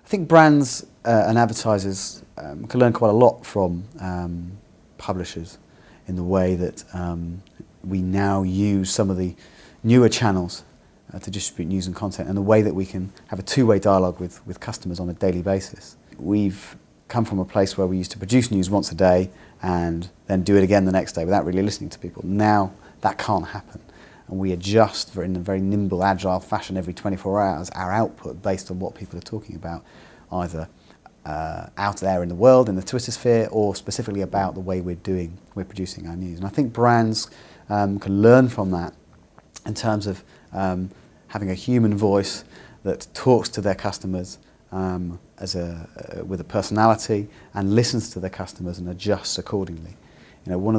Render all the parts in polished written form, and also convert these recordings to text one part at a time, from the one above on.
I think brands and advertisers can learn quite a lot from publishers in the way that we now use some of the newer channels to distribute news and content, and the way that we can have a two-way dialogue with customers on a daily basis. We've come from a place where we used to produce news once a day and then do it again the next day without really listening to people. Now that can't happen, and we adjust in a very nimble, agile fashion every 24 hours our output based on what people are talking about, either out there in the world, in the Twitter sphere, or specifically about the way we're producing our news. And I think brands can learn from that in terms of having a human voice that talks to their customers with a personality and listens to their customers and adjusts accordingly. You know, one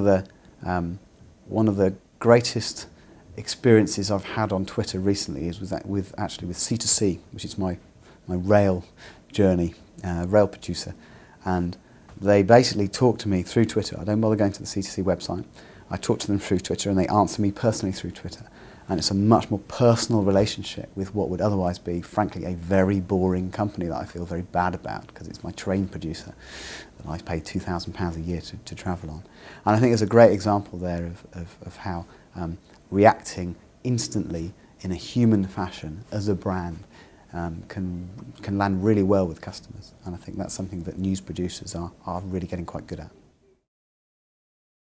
of the greatest experiences I've had on Twitter recently is with C2C, which is my rail journey, rail producer, and they basically talk to me through Twitter. I don't bother going to the C2C website. I talk to them through Twitter, and they answer me personally through Twitter. And it's a much more personal relationship with what would otherwise be, frankly, a very boring company that I feel very bad about, because it's my train producer that I pay £2,000 a year to travel on. And I think there's a great example there of how reacting instantly in a human fashion as a brand can land really well with customers. And I think that's something that news producers are really getting quite good at.